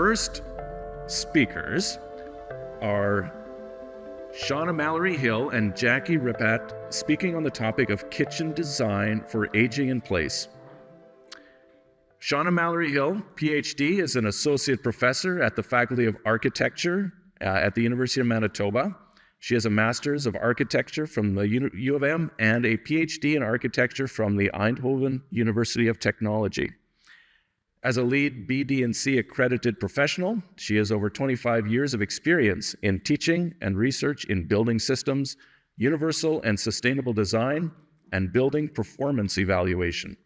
first speakers are Shauna Mallory-Hill and Jacquie Ripat, speaking on the topic of kitchen design for aging in place. Shauna Mallory-Hill, PhD, is an associate professor at the Faculty of Architecture at the University of Manitoba. She has a Master's of Architecture from the U of M and a PhD in Architecture from the Eindhoven University of Technology. As a lead BD&C accredited professional, she has over 25 years of experience in teaching and research in building systems, universal and sustainable design, and building performance evaluation.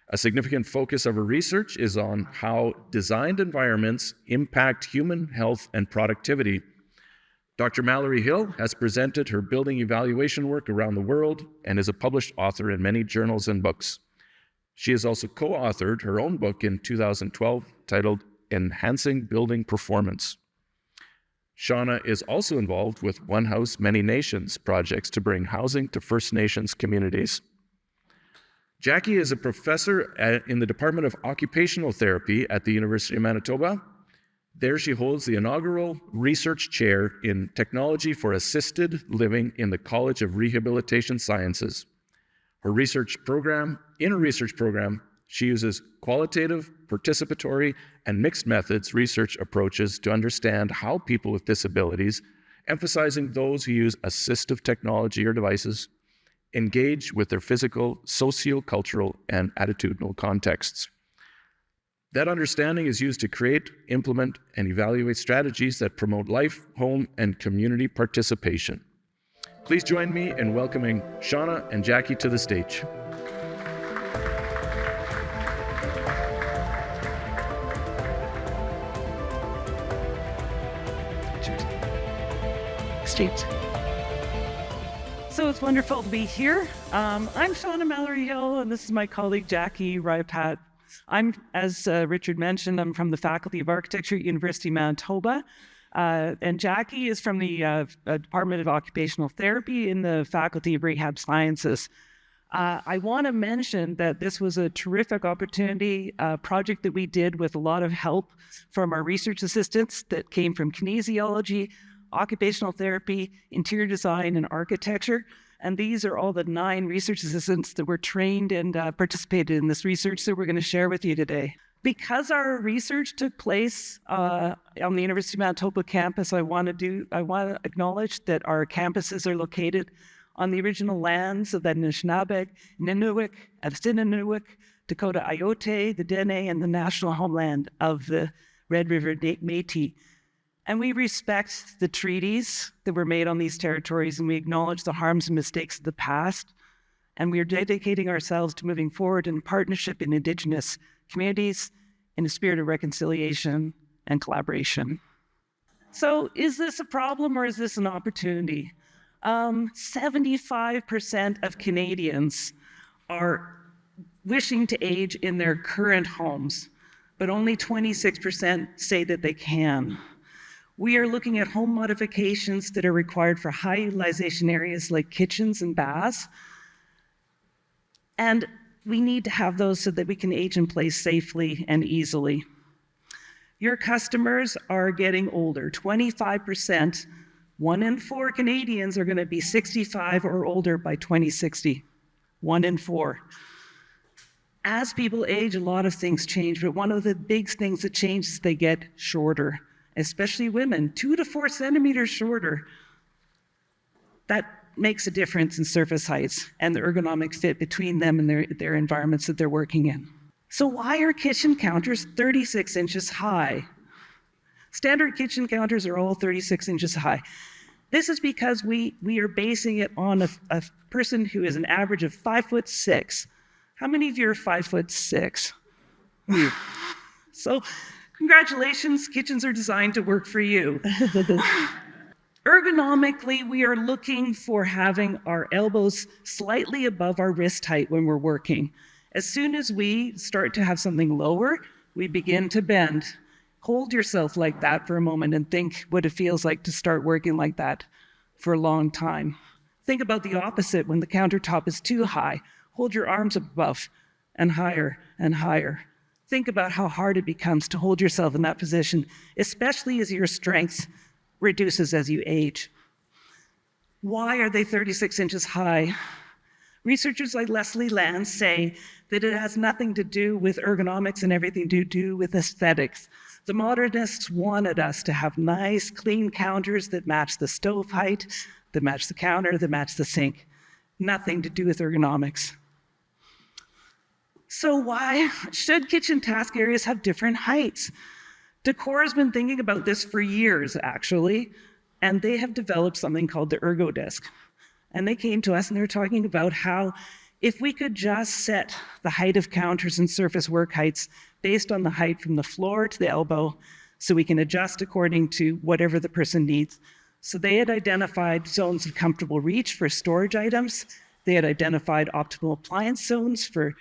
A significant focus of her research is on how designed environments impact human health and productivity. Dr. Mallory-Hill has presented her building evaluation work around the world and is a published author in many journals and books. She has also co-authored her own book in 2012 titled Enhancing Building Performance. Shauna is also involved with One House, Many Nations projects to bring housing to First Nations communities. Jacquie is a professor in the Department of Occupational Therapy at the University of Manitoba. There she holds the inaugural research chair in Technology for Assisted Living in the College of Rehabilitation Sciences. In her research program, she uses qualitative, participatory, and mixed methods research approaches to understand how people with disabilities, emphasizing those who use assistive technology or devices, engage with their physical, socio-cultural, and attitudinal contexts. That understanding is used to create, implement, and evaluate strategies that promote life, home, and community participation. Please join me in welcoming Shauna and Jacquie to the stage. State. So it's wonderful to be here. I'm Shauna Mallory-Hill, and this is my colleague Jacquie Ripat. I'm, as Richard mentioned, I'm from the Faculty of Architecture at University of Manitoba, and Jacquie is from the Department of Occupational Therapy in the Faculty of Rehab Sciences. I want to mention that this was a terrific opportunity, a project that we did with a lot of help from our research assistants that came from kinesiology, occupational therapy, interior design, and architecture. And these are all the 9 research assistants that were trained and participated in this research that we're going to share with you today. Because our research took place on the University of Manitoba campus, I want to acknowledge that our campuses are located on the original lands of the Anishinaabe, Nunavik, Atsinanuik, Dakota Iote, the Dene, and the national homeland of the Red River Métis. And we respect the treaties that were made on these territories, and we acknowledge the harms and mistakes of the past. And we are dedicating ourselves to moving forward in partnership in Indigenous communities in a spirit of reconciliation and collaboration. So is this a problem or is this an opportunity? 75% of Canadians are wishing to age in their current homes, but only 26% say that they can. We are looking at home modifications that are required for high utilization areas like kitchens and baths. And we need to have those so that we can age in place safely and easily. Your customers are getting older. 25%, 1 in 4 Canadians are going to be 65 or older by 2060. 1 in 4. As people age, a lot of things change, but one of the big things that change is they get shorter. Especially women, 2 to 4 centimeters shorter. That makes a difference in surface heights and the ergonomic fit between them and their environments that they're working in. So why are kitchen counters 36 inches high? Standard kitchen counters are all 36 inches high. This is because we are basing it on a person who is an average of 5'6". How many of you are 5'6"? So, congratulations, kitchens are designed to work for you. Ergonomically, we are looking for having our elbows slightly above our wrist height when we're working. As soon as we start to have something lower, we begin to bend. Hold yourself like that for a moment and think what it feels like to start working like that for a long time. Think about the opposite when the countertop is too high. Hold your arms above and higher and higher. think about how hard it becomes to hold yourself in that position, especially as your strength reduces as you age. Why are they 36 inches high? Researchers like Leslie Land say that it has nothing to do with ergonomics and everything to do with aesthetics. The modernists wanted us to have nice, clean counters that match the stove height, that match the counter, that match the sink. Nothing to do with ergonomics. So why should kitchen task areas have different heights? Decor has been thinking about this for years, actually, and they have developed something called the Ergo Disc. And they came to us and they were talking about how if we could just set the height of counters and surface work heights based on the height from the floor to the elbow, so we can adjust according to whatever the person needs. So they had identified zones of comfortable reach for storage items. They had identified optimal appliance zones for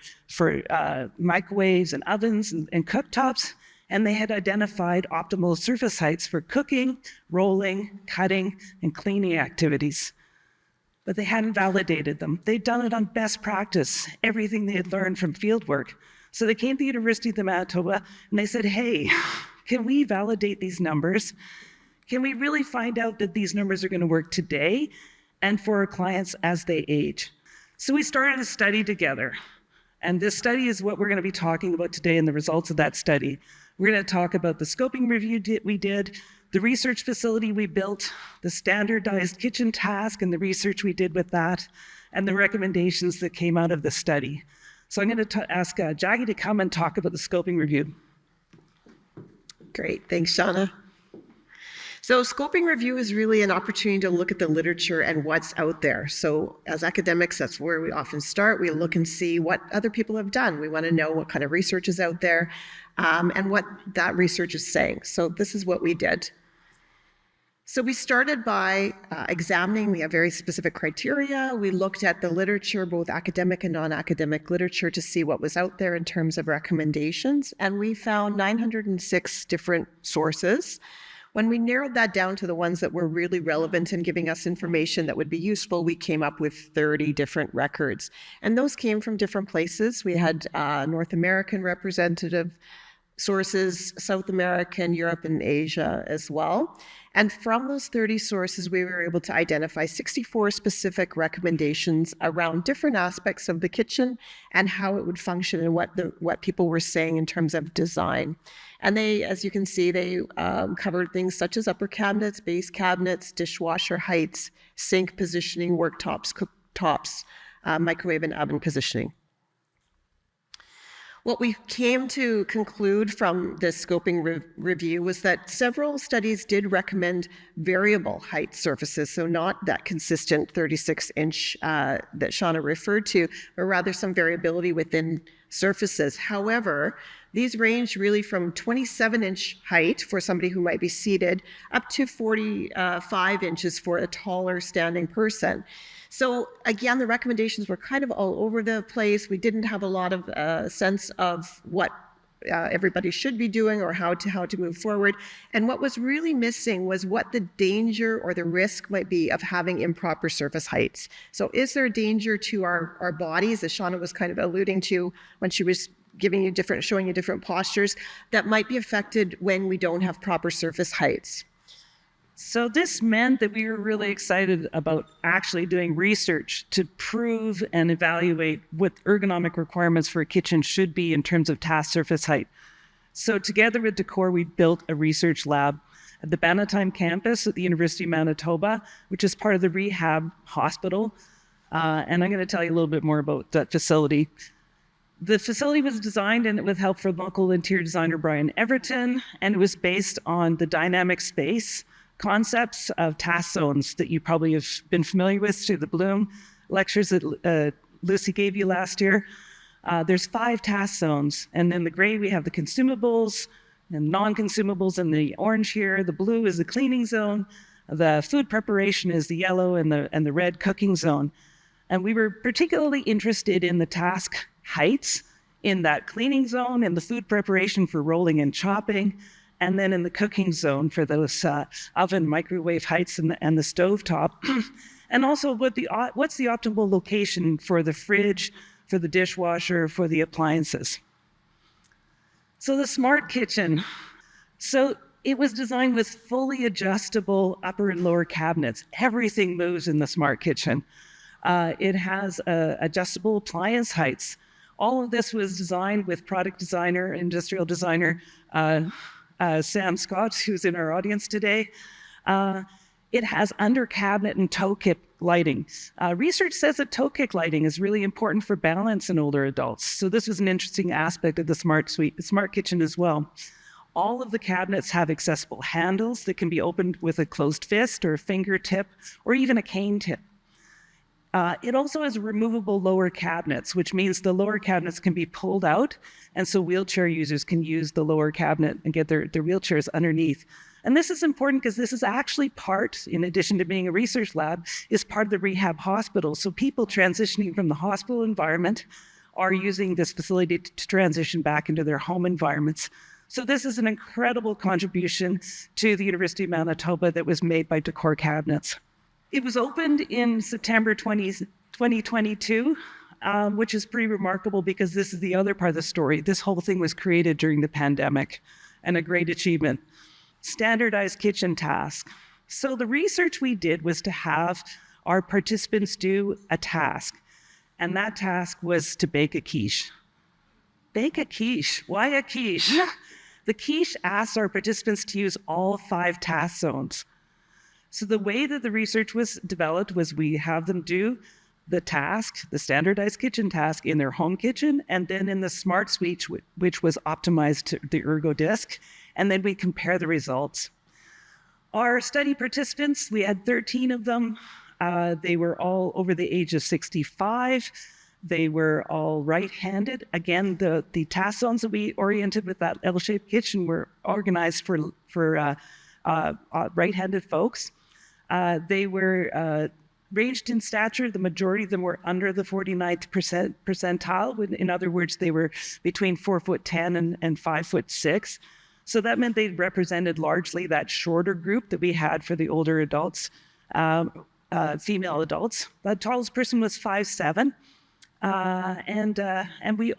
microwaves and ovens and cooktops. And they had identified optimal surface heights for cooking, rolling, cutting, and cleaning activities. But they hadn't validated them. They'd done it on best practice, everything they had learned from fieldwork. So they came to the University of Manitoba and they said, hey, can we validate these numbers? Can we really find out that these numbers are going to work today and for our clients as they age? So we started a study together. And this study is what we're going to be talking about today and the results of that study. We're going to talk about the scoping review we did, the research facility we built, the standardized kitchen task and the research we did with that, and the recommendations that came out of the study. So I'm going to ask Jacquie to come and talk about the scoping review. Great, thanks, Shauna. So scoping review is really an opportunity to look at the literature and what's out there. So as academics, that's where we often start. We look and see what other people have done. We want to know what kind of research is out there and what that research is saying. So this is what we did. So we started by examining, we have very specific criteria. We looked at the literature, both academic and non-academic literature, to see what was out there in terms of recommendations. And we found 906 different sources. When we narrowed that down to the ones that were really relevant and giving us information that would be useful, we came up with 30 different records. And those came from different places. We had North American representative sources, South American, Europe, and Asia as well. And from those 30 sources, we were able to identify 64 specific recommendations around different aspects of the kitchen and how it would function and what people were saying in terms of design. And they, as you can see, they covered things such as upper cabinets, base cabinets, dishwasher heights, sink positioning, worktops, cooktops, microwave and oven positioning. What we came to conclude from this scoping review was that several studies did recommend variable height surfaces, so not that consistent 36-inch that Shauna referred to, but rather some variability within surfaces. However, these range really from 27-inch height for somebody who might be seated up to 45 inches for a taller standing person. So again, the recommendations were kind of all over the place. We didn't have a lot of sense of what everybody should be doing or how to move forward. And what was really missing was what the danger or the risk might be of having improper surface heights. So is there a danger to our bodies, as Shauna was kind of alluding to when she was showing you different postures, that might be affected when we don't have proper surface heights? So this meant that we were really excited about actually doing research to prove and evaluate what ergonomic requirements for a kitchen should be in terms of task surface height. So together with Decor, we built a research lab at the Bannatyne campus at the University of Manitoba, which is part of the rehab hospital. And I'm going to tell you a little bit more about that facility. The facility was designed with help from local interior designer Brian Everton, and it was based on the dynamic space concepts of task zones that you probably have been familiar with through the Bloom lectures that Lucy gave you last year. There's 5 task zones, and in the gray we have the consumables and non-consumables in the orange here. The blue is the cleaning zone. The food preparation is the yellow, and the red cooking zone. And we were particularly interested in the task heights in that cleaning zone and the food preparation for rolling and chopping, and then in the cooking zone for those oven microwave heights and the stove top. And also what's the optimal location for the fridge, for the dishwasher, for the appliances. So the smart kitchen. So it was designed with fully adjustable upper and lower cabinets. Everything moves in the smart kitchen. It has adjustable appliance heights. All of this was designed with product designer, industrial designer, Sam Scott, who's in our audience today. It has under cabinet and toe kick lighting. Research says that toe kick lighting is really important for balance in older adults. So this was an interesting aspect of the smart kitchen as well. All of the cabinets have accessible handles that can be opened with a closed fist or a fingertip or even a cane tip. It also has removable lower cabinets, which means the lower cabinets can be pulled out, and so wheelchair users can use the lower cabinet and get their wheelchairs underneath. And this is important because this is actually part, in addition to being a research lab, is part of the rehab hospital. So people transitioning from the hospital environment are using this facility to transition back into their home environments. So this is an incredible contribution to the University of Manitoba that was made by Decor Cabinets. It was opened in September 2022, which is pretty remarkable because this is the other part of the story. This whole thing was created during the pandemic and a great achievement. Standardized kitchen task. So the research we did was to have our participants do a task, and that task was to bake a quiche. Bake a quiche. Why a quiche? The quiche asks our participants to use all 5 task zones. So the way that the research was developed was we have them do the task, the standardized kitchen task in their home kitchen, and then in the smart suite, which was optimized to the ErgoDisc, and then we compare the results. Our study participants, we had 13 of them. They were all over the age of 65. They were all right-handed. Again, the task zones that we oriented with that L-shaped kitchen were organized for right-handed folks. They were ranged in stature. The majority of them were under the 49th percentile. In other words, they were between 4'10" and 5'6". So that meant they represented largely that shorter group that we had for the older adults, female adults. The tallest person was 5'7". And we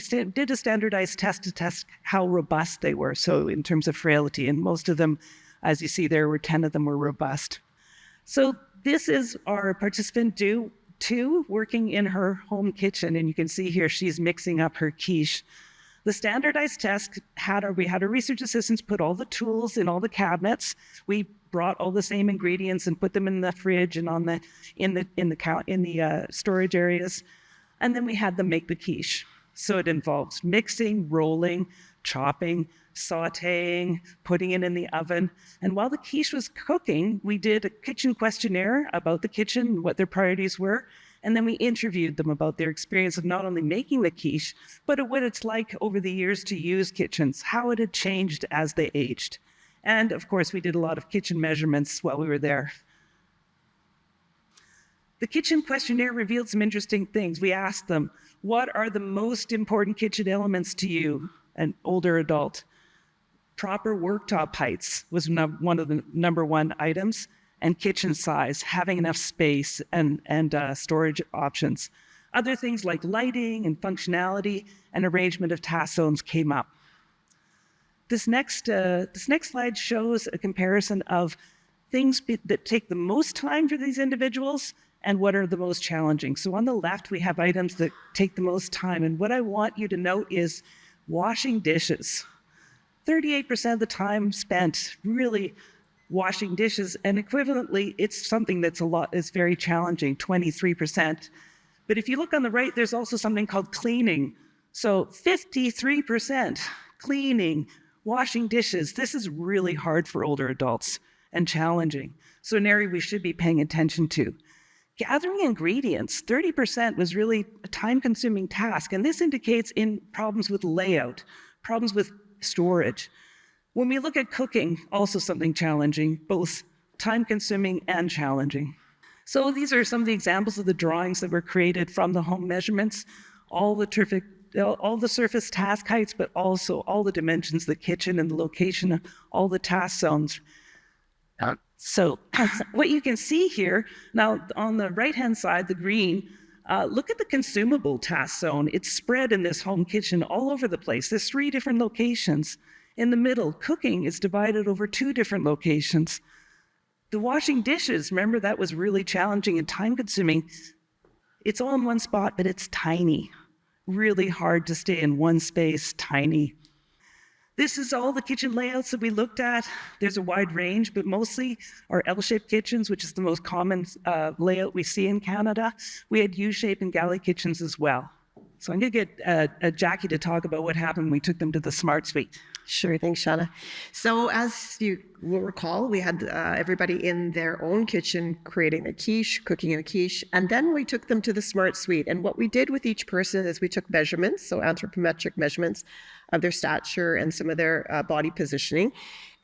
did a standardized test to test how robust they were. So in terms of frailty, and most of them, as you see, there were 10 of them were robust. So this is our participant 2 working in her home kitchen, and you can see here she's mixing up her quiche. The standardized test we had our research assistants put all the tools in all the cabinets. We brought all the same ingredients and put them in the fridge and in the storage areas. And then we had them make the quiche. So it involves mixing, rolling, chopping, sautéing, putting it in the oven. And while the quiche was cooking, we did a kitchen questionnaire about the kitchen, what their priorities were. And then we interviewed them about their experience of not only making the quiche, but what it's like over the years to use kitchens, how it had changed as they aged. And of course, we did a lot of kitchen measurements while we were there. The kitchen questionnaire revealed some interesting things. We asked them, what are the most important kitchen elements to you, an older adult? Proper worktop heights was one of the number 1 items, and kitchen size, having enough space and storage options. Other things like lighting and functionality and arrangement of task zones came up. This next slide shows a comparison of things that take the most time for these individuals and what are the most challenging. So on the left, we have items that take the most time. And what I want you to note is washing dishes. 38% of the time spent really washing dishes, and equivalently, it's something it's very challenging, 23%. But if you look on the right, there's also something called cleaning. So 53% cleaning, washing dishes. This is really hard for older adults and challenging. So an area we should be paying attention to. Gathering ingredients, 30% was really a time-consuming task, and this indicates in problems with layout, problems with storage. When we look at cooking, also something challenging, both time-consuming and challenging. So these are some of the examples of the drawings that were created from the home measurements, all the surface task heights, but also all the dimensions, the kitchen and the location of all the task zones. So what you can see here, now on the right-hand side, the green, Look at the consumable task zone. It's spread in this home kitchen all over the place. There's 3 different locations. In the middle, cooking is divided over 2 different locations. The washing dishes, remember that was really challenging and time-consuming. It's all in one spot, but it's tiny. Really hard to stay in one space, tiny. This is all the kitchen layouts that we looked at. There's a wide range, but mostly are L-shaped kitchens, which is the most common layout we see in Canada. We had U-shaped and galley kitchens as well. So I'm going to get Jackie to talk about what happened when we took them to the Smart Suite. Sure, thanks, Shauna. So as you will recall, we had everybody in their own kitchen creating a quiche, cooking in a quiche, and then we took them to the Smart Suite. And what we did with each person is we took measurements, so anthropometric measurements of their stature and some of their body positioning,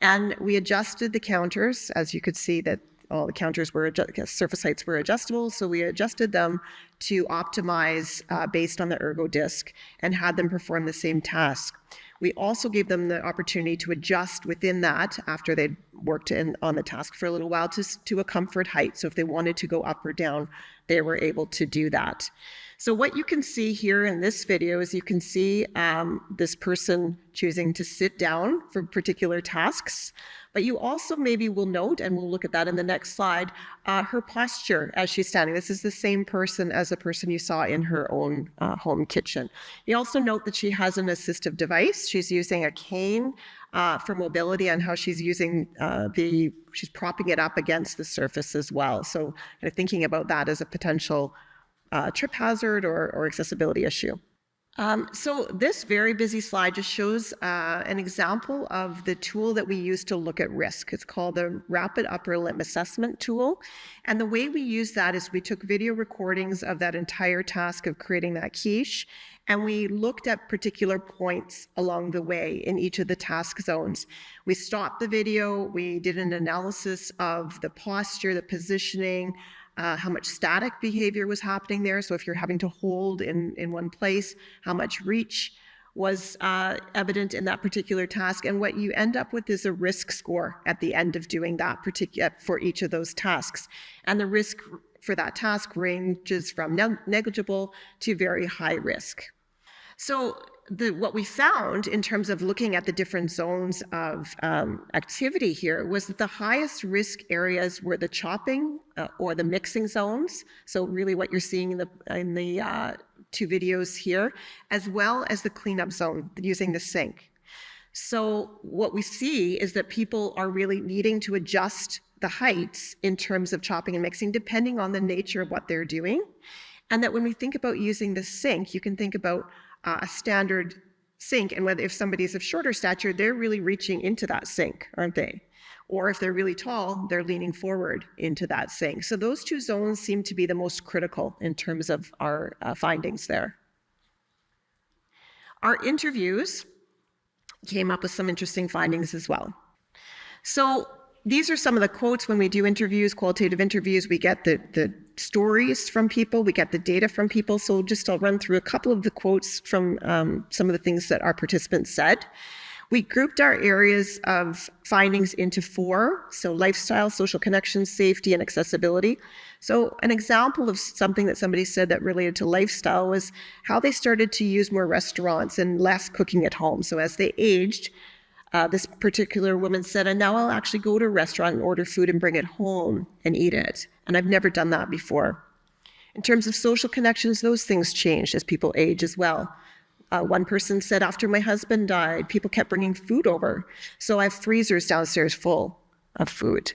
and we adjusted the counters. As you could see that all the counters were, surface heights were adjustable, so we adjusted them to optimize based on the ergo disc and had them perform the same task. We also gave them the opportunity to adjust within that after they'd worked on the task for a little while to a comfort height. So if they wanted to go up or down, they were able to do that. So what you can see here in this video is you can see this person choosing to sit down for particular tasks. But you also maybe will note, and we'll look at that in the next slide, her posture as she's standing. This is the same person as the person you saw in her own home kitchen. You also note that she has an assistive device. She's using a cane for mobility, and how she's using she's propping it up against the surface as well. So kind of thinking about that as a potential trip hazard or accessibility issue. So this very busy slide just shows an example of the tool that we use to look at risk. It's called the Rapid Upper Limb Assessment Tool. And the way we use that is we took video recordings of that entire task of creating that quiche, and we looked at particular points along the way in each of the task zones. We stopped the video, we did an analysis of the posture, the positioning, how much static behavior was happening there. So if you're having to hold in one place, how much reach was evident in that particular task. And what you end up with is a risk score at the end of doing that for each of those tasks. And the risk for that task ranges from negligible to very high risk. So what we found in terms of looking at the different zones of activity here was that the highest risk areas were the chopping or the mixing zones. So really what you're seeing in the 2 videos here, as well as the cleanup zone using the sink. So what we see is that people are really needing to adjust the heights in terms of chopping and mixing depending on the nature of what they're doing. And that when we think about using the sink, you can think about a standard sink, and whether if somebody's of shorter stature, they're really reaching into that sink, aren't they? Or if they're really tall, they're leaning forward into that sink. So those 2 zones seem to be the most critical in terms of our findings there. Our interviews came up with some interesting findings as well. So these are some of the quotes when we do interviews, qualitative interviews. We get the stories from people, we get the data from people. So I'll run through a couple of the quotes from some of the things that our participants said. We grouped our areas of findings into 4. So lifestyle, social connections, safety, and accessibility. So an example of something that somebody said that related to lifestyle was how they started to use more restaurants and less cooking at home. So as they aged, this particular woman said, and now I'll actually go to a restaurant and order food and bring it home and eat it. And I've never done that before. In terms of social connections, those things changed as people age as well. One person said, after my husband died, people kept bringing food over. So I have freezers downstairs full of food.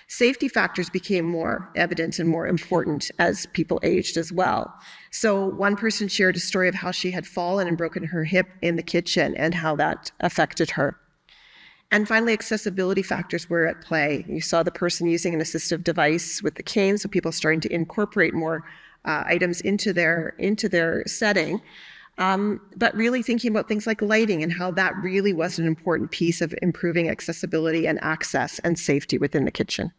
Safety factors became more evident and more important as people aged as well. So one person shared a story of how she had fallen and broken her hip in the kitchen and how that affected her. And finally, accessibility factors were at play. You saw the person using an assistive device with the cane, so people starting to incorporate more items into their setting. But really thinking about things like lighting and how that really was an important piece of improving accessibility and access and safety within the kitchen.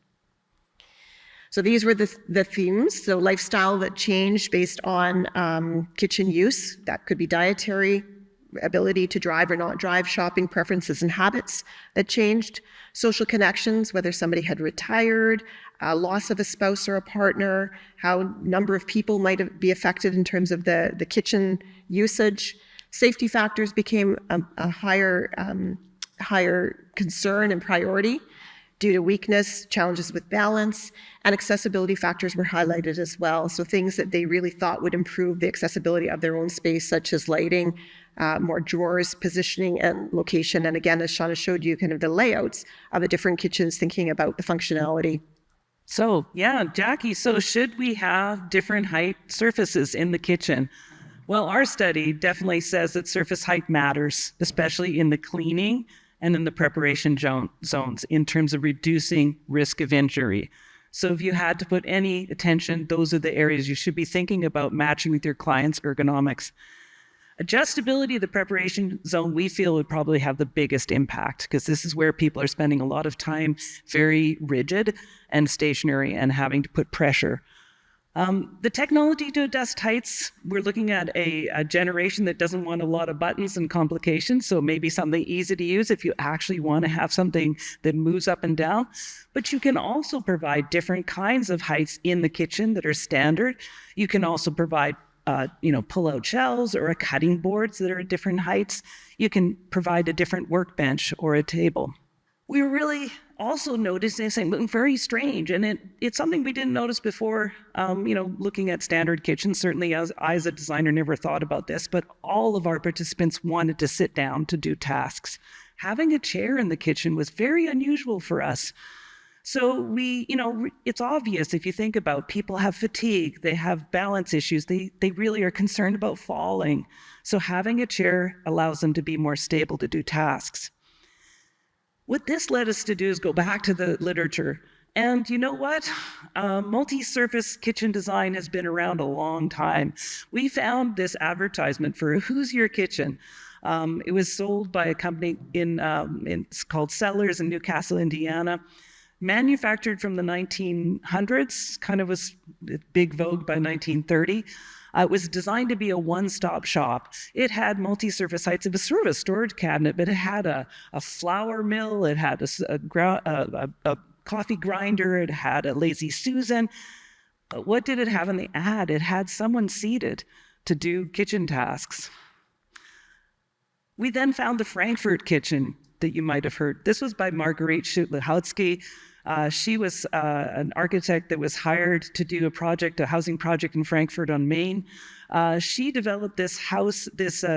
So these were the themes. So lifestyle that changed based on kitchen use. That could be dietary ability to drive or not drive, shopping preferences and habits that changed, social connections, whether somebody had retired, loss of a spouse or a partner, how number of people might be affected in terms of the kitchen usage. Safety factors became a higher concern and priority due to weakness, challenges with balance, and accessibility factors were highlighted as well. So things that they really thought would improve the accessibility of their own space, such as lighting, more drawers, positioning, and location. And again, as Shauna showed you, kind of the layouts of the different kitchens, thinking about the functionality. So yeah, Jackie, so should we have different height surfaces in the kitchen? Well, our study definitely says that surface height matters, especially in the cleaning and in the preparation zones in terms of reducing risk of injury. So if you had to put any attention, those are the areas you should be thinking about matching with your client's ergonomics. Adjustability of the preparation zone, we feel, would probably have the biggest impact because this is where people are spending a lot of time very rigid and stationary and having to put pressure. The technology to adjust heights, we're looking at a generation that doesn't want a lot of buttons and complications, so maybe something easy to use if you actually want to have something that moves up and down. But you can also provide different kinds of heights in the kitchen that are standard. You can also provide pull-out shelves or a cutting boards that are at different heights. You can provide a different workbench or a table. We were really also noticing something very strange, and it's something we didn't notice before, looking at standard kitchens. Certainly, I as a designer never thought about this, but all of our participants wanted to sit down to do tasks. Having a chair in the kitchen was very unusual for us. So it's obvious if you think about people have fatigue, they have balance issues, they really are concerned about falling. So having a chair allows them to be more stable to do tasks. What this led us to do is go back to the literature. And you know what? Multi-surface kitchen design has been around a long time. We found this advertisement for Who's Your Kitchen? It was sold by a company it's called Sellers in Newcastle, Indiana. Manufactured from the 1900s, kind of was big vogue by 1930. It was designed to be a one-stop shop. It had multi-surface heights. It was sort of a storage cabinet, but it had a flour mill. It had a coffee grinder. It had a Lazy Susan. But what did it have in the ad? It had someone seated to do kitchen tasks. We then found the Frankfurt kitchen that you might have heard. This was by Marguerite Schutlahotsky. She was an architect that was hired to do a housing project in Frankfurt on Main. She developed this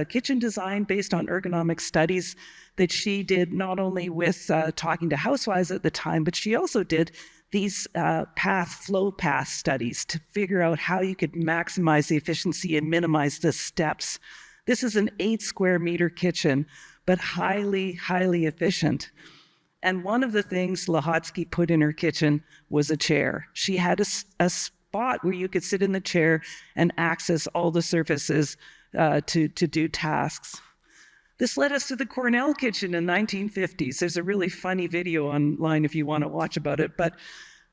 kitchen design based on ergonomic studies that she did not only with talking to housewives at the time, but she also did these flow path studies to figure out how you could maximize the efficiency and minimize the steps. This is an 8 square meter kitchen, but highly, highly efficient. And one of the things Lahotsky put in her kitchen was a chair. She had a spot where you could sit in the chair and access all the surfaces to do tasks. This led us to the Cornell kitchen in the 1950s. There's a really funny video online if you want to watch about it. But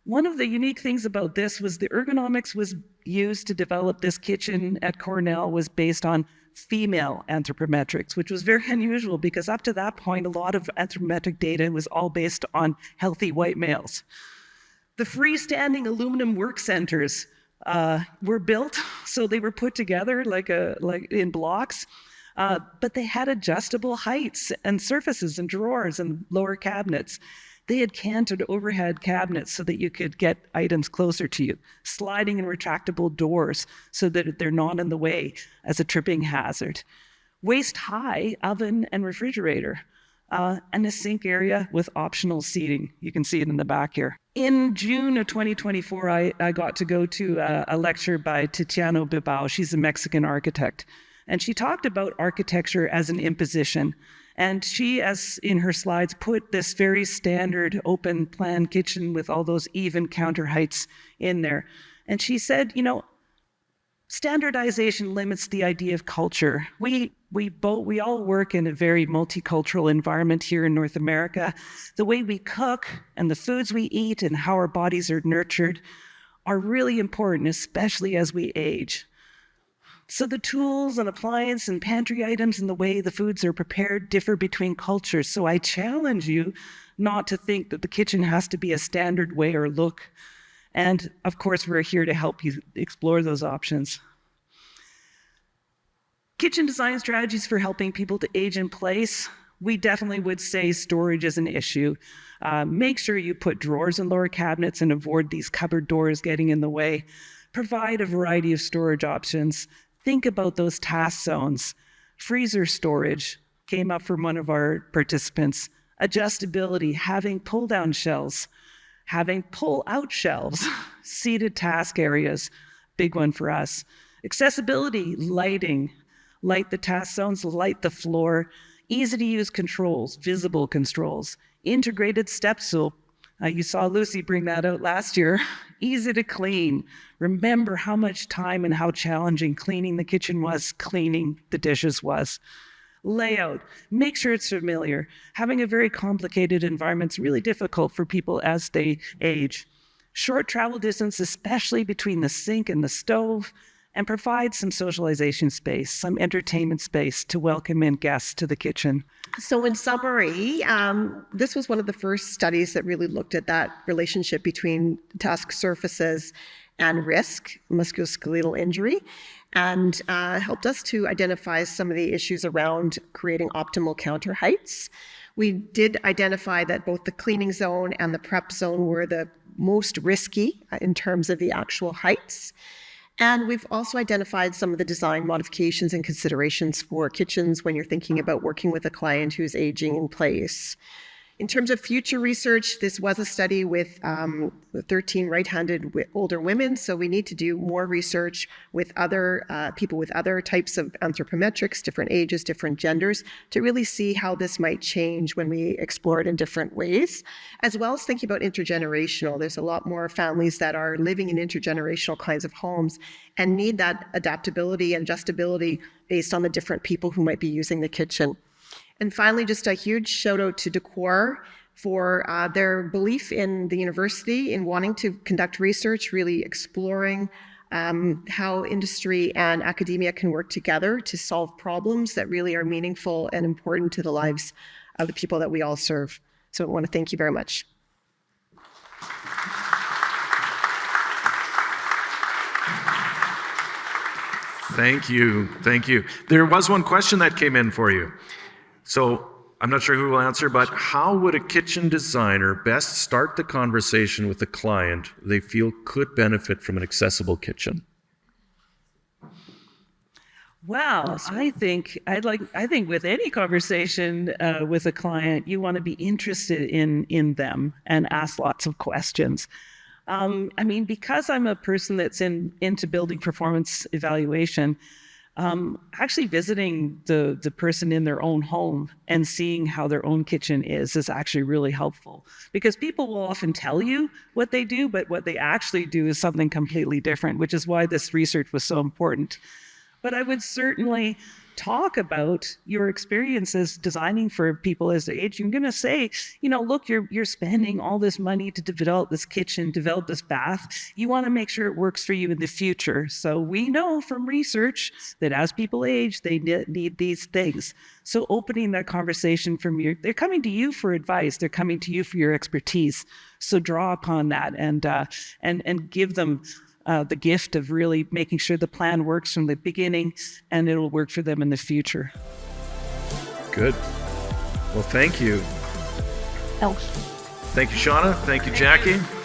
one of the unique things about this was the ergonomics was used to develop this kitchen at Cornell was based on female anthropometrics, which was very unusual because up to that point, a lot of anthropometric data was all based on healthy white males. The freestanding aluminum work centers were built, so they were put together like in blocks, but they had adjustable heights and surfaces and drawers and lower cabinets. They had canted overhead cabinets so that you could get items closer to you, sliding and retractable doors so that they're not in the way as a tripping hazard, waist-high oven and refrigerator, and a sink area with optional seating. You can see it in the back here. In June of 2024, I got to go to a lecture by Tiziano Bilbao. She's a Mexican architect, and she talked about architecture as an imposition. And she, as in her slides, put this very standard open plan kitchen with all those even counter heights in there. And she said, standardization limits the idea of culture. We all work in a very multicultural environment here in North America. The way we cook and the foods we eat and how our bodies are nurtured are really important, especially as we age. So the tools and appliance and pantry items and the way the foods are prepared differ between cultures. So I challenge you not to think that the kitchen has to be a standard way or look. And of course, we're here to help you explore those options. Kitchen design strategies for helping people to age in place. We definitely would say storage is an issue. Make sure you put drawers in lower cabinets and avoid these cupboard doors getting in the way. Provide a variety of storage options. Think about those task zones. Freezer storage came up from one of our participants. Adjustability, having pull-down shelves, having pull-out shelves, seated task areas, big one for us. Accessibility, lighting, light the task zones, light the floor, easy-to-use controls, visible controls, integrated step stool. You saw Lucy bring that out last year. Easy to clean. Remember how much time and how challenging cleaning the kitchen was, cleaning the dishes was. Layout. Make sure it's familiar. Having a very complicated environment is really difficult for people as they age. Short travel distance, especially between the sink and the stove, and provide some socialization space, some entertainment space to welcome in guests to the kitchen. So in summary, this was one of the first studies that really looked at that relationship between task surfaces and risk, musculoskeletal injury, and helped us to identify some of the issues around creating optimal counter heights. We did identify that both the cleaning zone and the prep zone were the most risky in terms of the actual heights. And we've also identified some of the design modifications and considerations for kitchens when you're thinking about working with a client who's aging in place. In terms of future research, this was a study with 13 right-handed older women, so we need to do more research with other people with other types of anthropometrics, different ages, different genders, to really see how this might change when we explore it in different ways, as well as thinking about intergenerational. There's a lot more families that are living in intergenerational kinds of homes and need that adaptability and adjustability based on the different people who might be using the kitchen. And finally, just a huge shout out to Decor for their belief in the university in wanting to conduct research, really exploring how industry and academia can work together to solve problems that really are meaningful and important to the lives of the people that we all serve. So I want to thank you very much. Thank you. Thank you. There was one question that came in for you. So I'm not sure who will answer, but how would a kitchen designer best start the conversation with a client they feel could benefit from an accessible kitchen? Well, I think with any conversation with a client, you want to be interested in them and ask lots of questions. Because I'm a person that's into building performance evaluation, actually visiting the person in their own home and seeing how their own kitchen is actually really helpful, because people will often tell you what they do, but what they actually do is something completely different, which is why this research was so important. But I would certainly talk about your experiences designing for people as they age. You're going to say, look, you're spending all this money to develop this kitchen, develop this bath. You want to make sure it works for you in the future. So we know from research that as people age, they need these things. So opening that conversation they're coming to you for advice. They're coming to you for your expertise. So draw upon that and give them the gift of really making sure the plan works from the beginning and it'll work for them in the future. Good. Well, thank you. Elf. Thank you, Shauna. Thank you, Jacquie.